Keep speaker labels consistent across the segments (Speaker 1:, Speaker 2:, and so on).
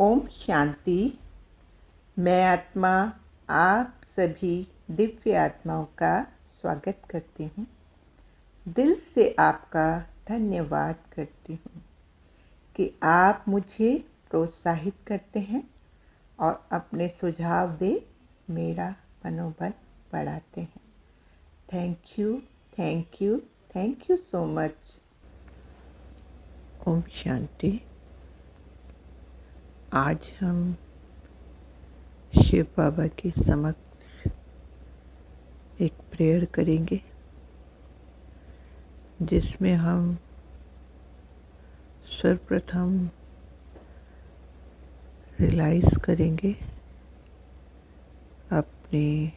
Speaker 1: ओम शांति। मैं आत्मा आप सभी दिव्य आत्माओं का स्वागत करती हूँ। दिल से आपका धन्यवाद करती हूँ कि आप मुझे प्रोत्साहित करते हैं और अपने सुझाव दे मेरा मनोबल बढ़ाते हैं। Thank you, thank you, thank you so much. ओम शांति। आज हम शिव बाबा के समक्ष एक प्रेयर करेंगे जिसमें हम सर्वप्रथम रियलाइज़ करेंगे अपनी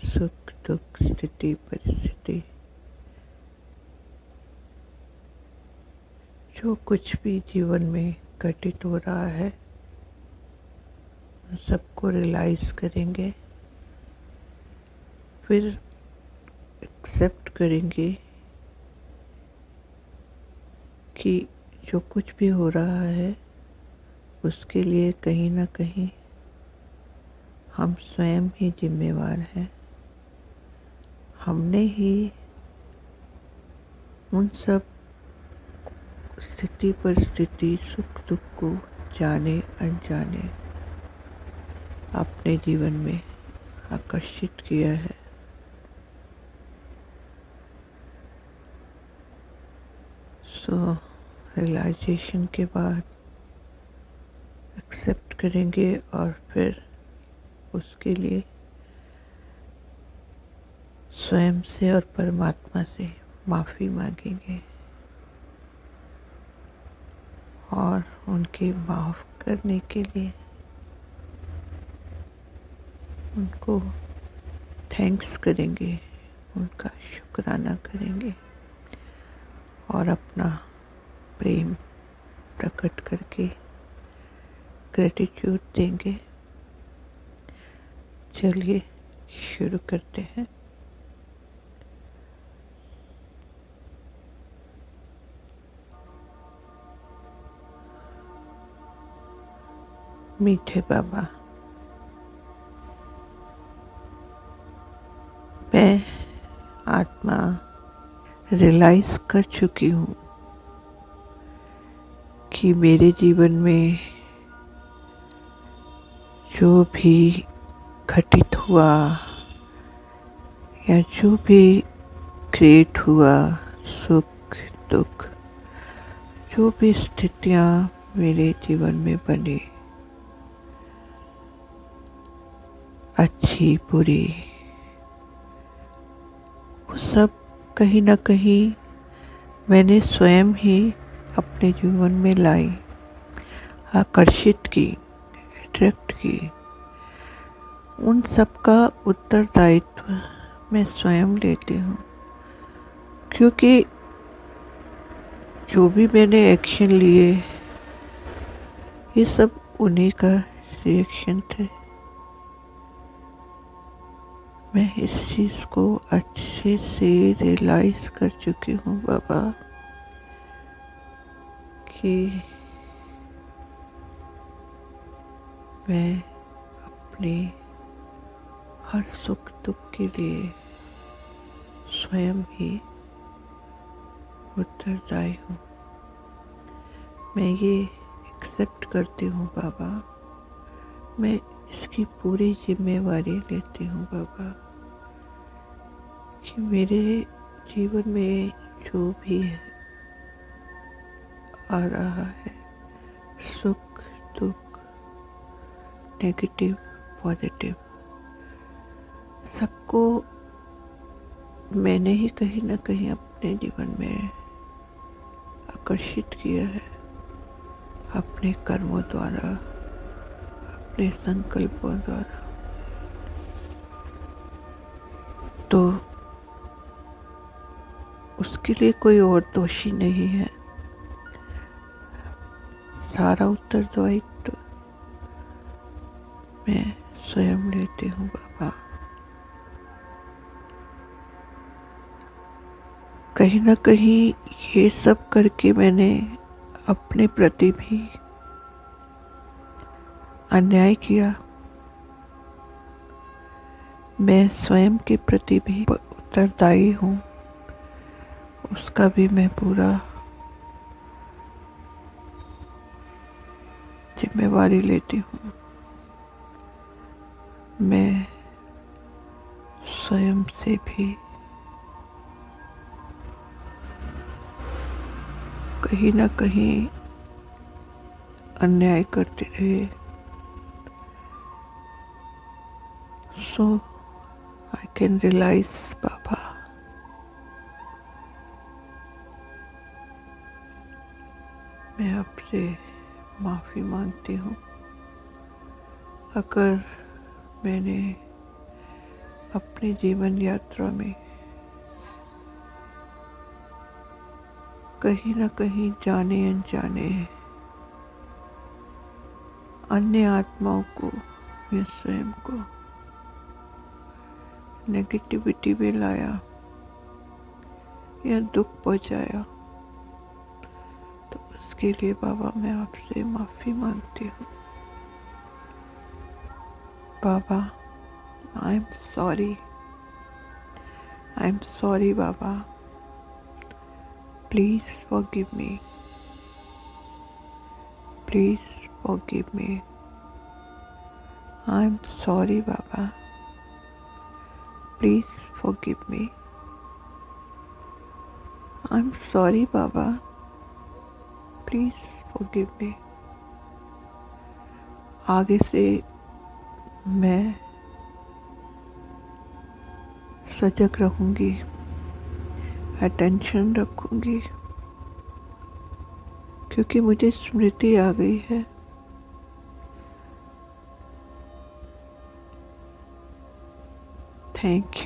Speaker 1: सुख दुख स्थिति परिस्थिति, जो कुछ भी जीवन में घटित हो रहा है उन सबको रियलाइज़ करेंगे। फिर एक्सेप्ट करेंगे कि जो कुछ भी हो रहा है उसके लिए कहीं ना कहीं हम स्वयं ही जिम्मेवार हैं। हमने ही उन सब स्थिति परिस्थिति सुख दुख को जाने अनजाने अपने जीवन में आकर्षित किया है। रियलाइजेशन के बाद एक्सेप्ट करेंगे और फिर उसके लिए स्वयं से और परमात्मा से माफ़ी मांगेंगे और उनके माफ़ करने के लिए उनको थैंक्स करेंगे, उनका शुक्राना करेंगे और अपना प्रेम प्रकट करके ग्रेटिट्यूड देंगे। चलिए शुरू करते हैं। मीठे बाबा, मैं आत्मा रियलाइज़ कर चुकी हूँ कि मेरे जीवन में जो भी घटित हुआ या जो भी क्रिएट हुआ, सुख दुख, जो भी स्थितियाँ मेरे जीवन में बनी, अच्छी बुरी, वो सब कहीं ना कहीं मैंने स्वयं ही अपने जीवन में लाई, आकर्षित की, अट्रैक्ट की। उन सब का उत्तरदायित्व मैं स्वयं लेती हूँ, क्योंकि जो भी मैंने एक्शन लिए ये सब उन्हीं का रिएक्शन थे। मैं इस चीज़ को अच्छे से रियलाइज़ कर चुकी हूँ बाबा कि मैं अपने हर सुख दुख के लिए स्वयं ही उत्तरदायी हूँ। मैं ये एक्सेप्ट करती हूँ बाबा, मैं इसकी पूरी जिम्मेवारी लेती हूँ बाबा कि मेरे जीवन में जो भी आ रहा है, सुख दुख, नेगेटिव पॉजिटिव, सबको मैंने ही कहीं ना कहीं अपने जीवन में आकर्षित किया है, अपने कर्मों द्वारा, अपने संकल्पों द्वारा। तो उसके लिए कोई और दोषी नहीं है। सारा उत्तरदायित्व मैं स्वयं लेती हूँ बाबा। कहीं ना कहीं ये सब करके मैंने अपने प्रति भी अन्याय किया, मैं स्वयं के प्रति भी उत्तरदायी हूँ, उसका भी मैं पूरा जिम्मेवारी लेती हूँ। मैं स्वयं से भी कहीं ना कहीं अन्याय करते रहे, सो आई कैन रियलाइज बाबा, मैं आपसे माफ़ी मांगती हूँ अगर मैंने अपनी जीवन यात्रा में कहीं ना कहीं जाने अनजाने अन्य आत्माओं को या स्वयं को नेगेटिविटी में लाया या दुख पहुंचाया, तो उसके लिए बाबा मैं आपसे माफ़ी मांगती हूँ। Baba, I am sorry Baba, please forgive me, please forgive me. I am sorry Baba, please forgive me. I am sorry Baba, please forgive me. आगे से मैं सजग रहूंगी, अटेंशन रखूंगी, क्योंकि मुझे स्मृति आ गई है। थैंक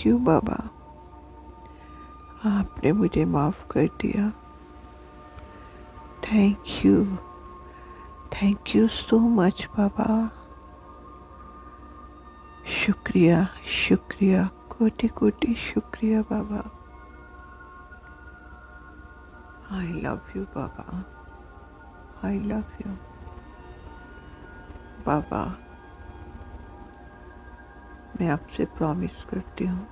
Speaker 1: यू बाबा, आपने मुझे माफ़ कर दिया। Thank you so much Baba. शुक्रिया, कोटि कोटि शुक्रिया Baba. I love you Baba, I love you Baba. मैं आपसे प्रॉमिस करती हूँ,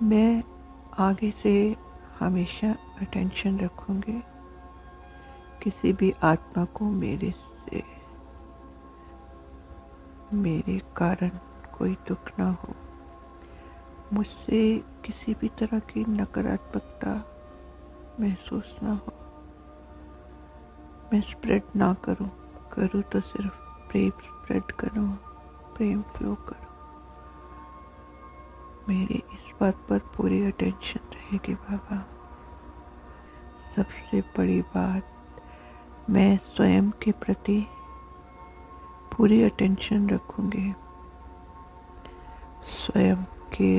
Speaker 1: मैं आगे से हमेशा अटेंशन रखूँगी, किसी भी आत्मा को मेरे कारण कोई दुख ना हो, मुझसे किसी भी तरह की नकारात्मकता महसूस ना हो, मैं स्प्रेड ना करूं तो सिर्फ प्रेम स्प्रेड करूं, प्रेम फ्लो करूं। मेरी इस बात पर पूरी अटेंशन रहेगी बाबा। सबसे बड़ी बात, मैं स्वयं के प्रति पूरी अटेंशन रखूंगी, स्वयं के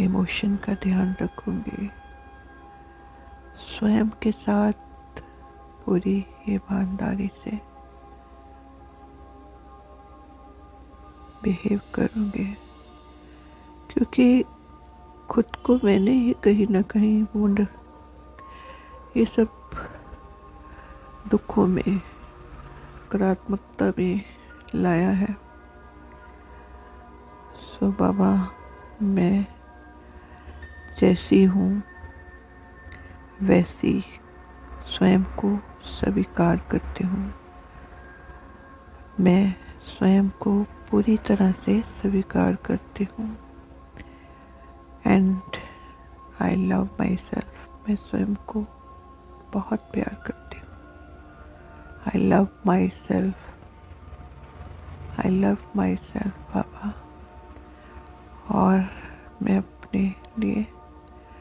Speaker 1: इमोशन का ध्यान रखूंगी, स्वयं के साथ पूरी ईमानदारी से बिहेव करूंगी, क्योंकि खुद को मैंने ही कहीं ना कहीं ये सब दुखों में, नकारात्मकता में लाया है। सो बाबा, मैं जैसी हूँ वैसी स्वयं को स्वीकार करती हूँ, मैं स्वयं को पूरी तरह से स्वीकार करती हूँ। And I love my self, मैं स्वयं को बहुत प्यार करती हूँ। आई लव माई सेल्फ बाबा। और मैं अपने लिए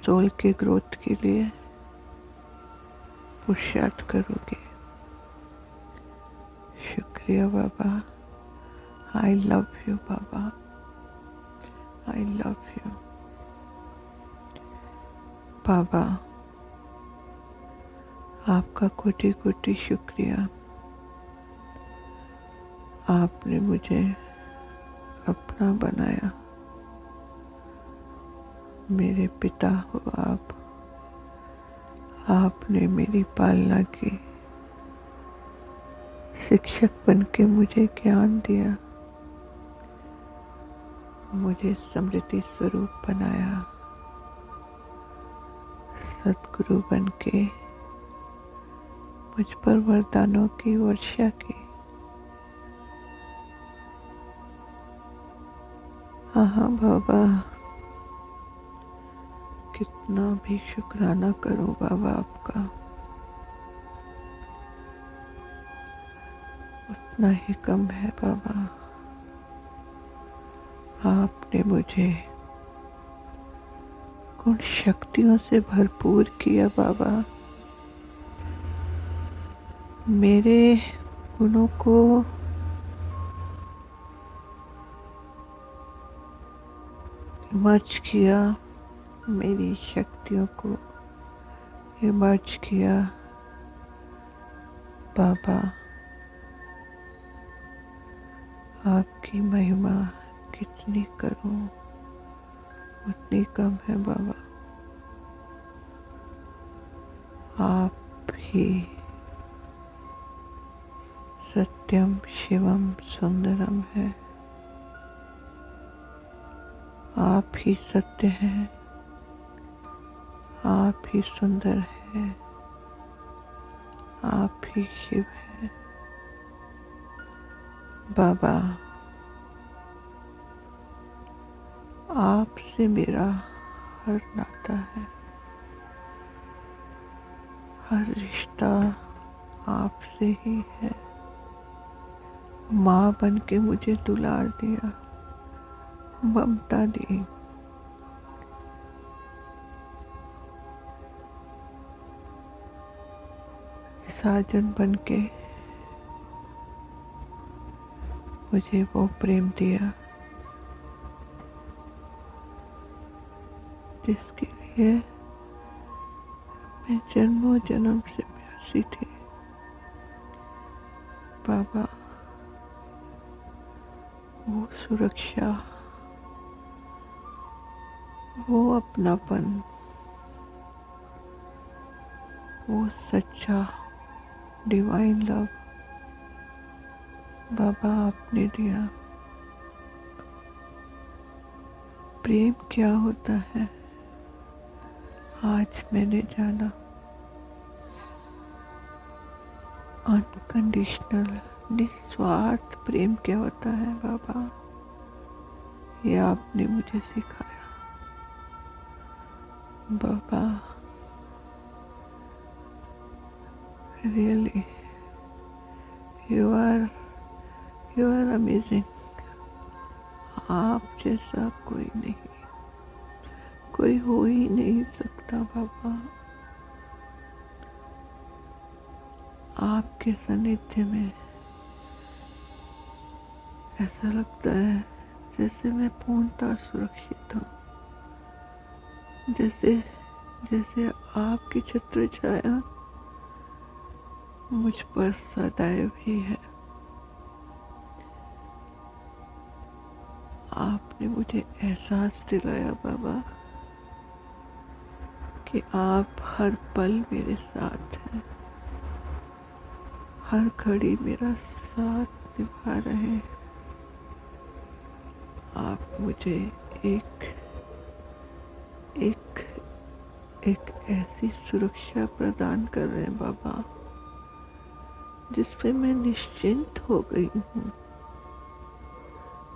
Speaker 1: सोल के ग्रोथ के लिए पुरुषार्थ करूँगी। शुक्रिया Baba. I love you Baba, I love you Baba. आपका कोटि कोटि शुक्रिया। आपने मुझे अपना बनाया, मेरे पिता हो आप। आपने मेरी पालना की, शिक्षक बनके मुझे ज्ञान दिया, मुझे स्मृति स्वरूप बनाया, सद्गुरु बनके मुझ पर वरदानों की वर्षा की। हाँ बाबा, कितना भी शुक्राना करूं बाबा आपका, उतना ही कम है बाबा। आपने मुझे गुण शक्तियों से भरपूर किया बाबा। मेरे गुणों को इमर्ज किया, मेरी शक्तियों को इमर्ज किया बाबा। आपकी महिमा कितनी करूं उतनी कम है बाबा। आप ही सत्यम शिवम सुंदरम है, आप ही सत्य हैं, आप ही सुंदर है, आप ही शिव है बाबा। आपसे मेरा हर नाता है, हर रिश्ता आपसे ही है। माँ बन के मुझे दुलार दिया, ममता दी, साजन बन के मुझे वो प्रेम दिया जिसके लिए मैं जन्मों जन्म से प्यासी थी बाबा। वो सुरक्षा, वो अपनापन, वो सच्चा डिवाइन लव बाबा आपने दिया। प्रेम क्या होता है आज मैंने जाना। अनकंडीशनल निस्वार्थ प्रेम क्या होता है बाबा, ये आपने मुझे सिखाया Baba. Really you are amazing. आप जैसा कोई नहीं, कोई हो ही नहीं सकता बाबा। आपके सानिध्य में ऐसा लगता है जैसे मैं पूर्णतः सुरक्षित हूँ, जैसे आपकी छत्र छाया मुझ पर सदैव ही है। आपने मुझे एहसास दिलाया बाबा कि आप हर पल मेरे साथ हैं, हर घड़ी मेरा साथ निभा रहे हैं। आप मुझे एक ऐसी सुरक्षा प्रदान कर रहे हैं बाबा जिस पे मैं निश्चिंत हो गई हूँ।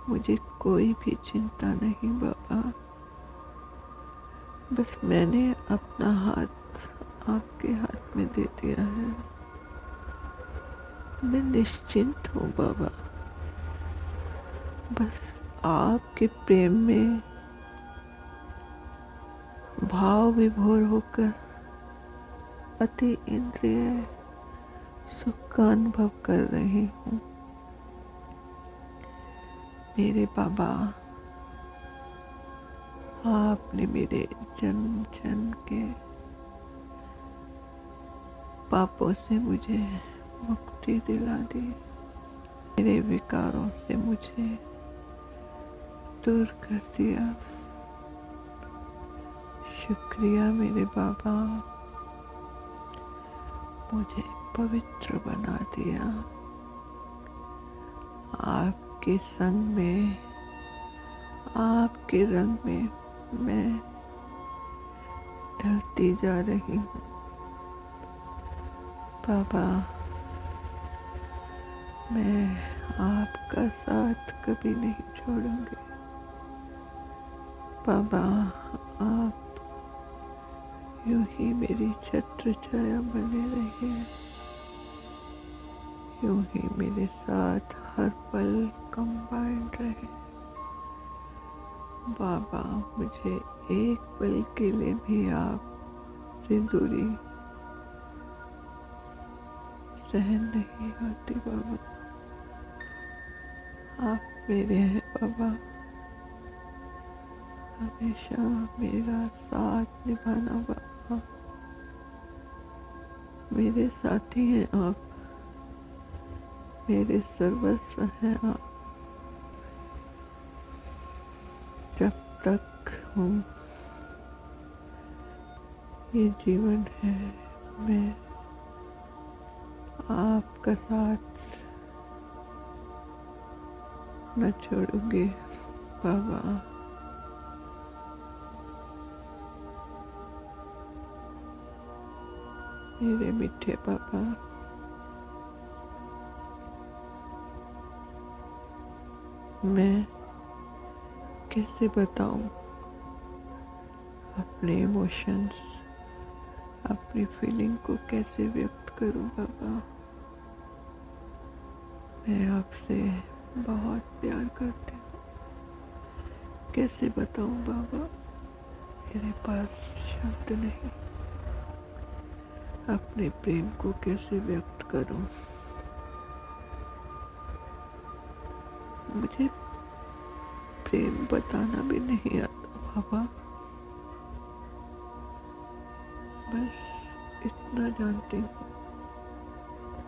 Speaker 1: मुझे कोई भी चिंता नहीं बाबा। बस मैंने अपना हाथ आपके हाथ में दे दिया है। मैं निश्चिंत हूँ बाबा। बस आपके प्रेम में भाव विभोर होकर अति इंद्रिय सुख का अनुभव कर रही हूँ। मेरे बाबा, आपने मेरे जन्म जन्म के पापों से मुझे मुक्ति दिला दी, मेरे विकारों से मुझे दूर कर दिया। शुक्रिया मेरे बाबा, मुझे पवित्र बना दिया। आपके संग में, आपके रंग में मैं ढलती जा रही हूँ। बाबा, मैं आपका साथ कभी नहीं छोड़ूंगी। बाबा, आप यूं ही मेरी छत्र छाया बने रहे, यूं ही मेरे साथ हर पल कंबाइंड रहे। बाबा, मुझे एक पल के लिए भी आप से दूरी सहन नहीं होती। बाबा, आप मेरे हैं। बाबा, हमेशा मेरा साथ निभाना। बाबा, मेरे साथी हैं आप, मेरे सर्वस्व हैं आप। जब तक हूँ ये जीवन है, मैं आपका साथ न छोड़ूंगी। बाबा, मेरे मीठे पापा, मैं कैसे बताऊं अपने इमोशंस, अपनी फीलिंग को कैसे व्यक्त करूं। बाबा, मैं आपसे बहुत प्यार करती हूँ। कैसे बताऊं बाबा, मेरे पास शब्द नहीं। अपने प्रेम को कैसे व्यक्त करूं। मुझे प्रेम बताना भी नहीं आता बाबा। बस इतना जानती हूँ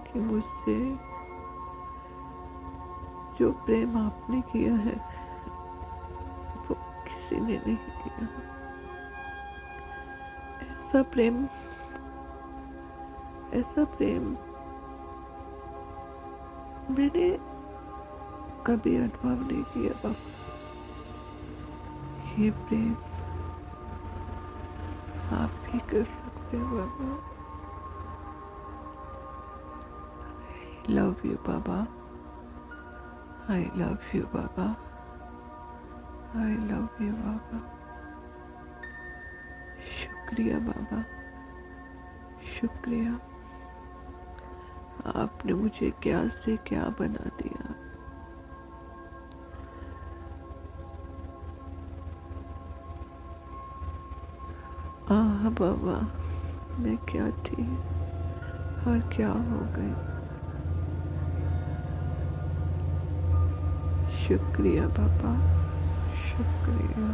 Speaker 1: कि मुझसे जो प्रेम आपने किया है वो किसी ने नहीं किया। ऐसा प्रेम मैंने कभी अनुभव नहीं किया बाबा। ये प्रेम आप ही कर सकते हैं बाबा। I love you Baba. I love you Baba. I love you बाबा। शुक्रिया बाबा, शुक्रिया। आपने मुझे क्या से क्या बना दिया। आह बाबा, मैं क्या थी और क्या हो गई। शुक्रिया बाबा, शुक्रिया।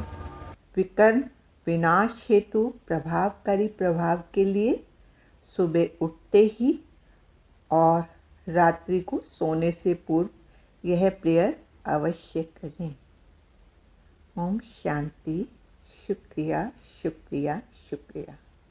Speaker 1: विकर्म विनाश हेतु प्रभावकारी प्रभाव के लिए सुबह उठते ही और रात्रि को सोने से पूर्व यह प्रेयर अवश्य करें। ओम शांति। शुक्रिया, शुक्रिया, शुक्रिया।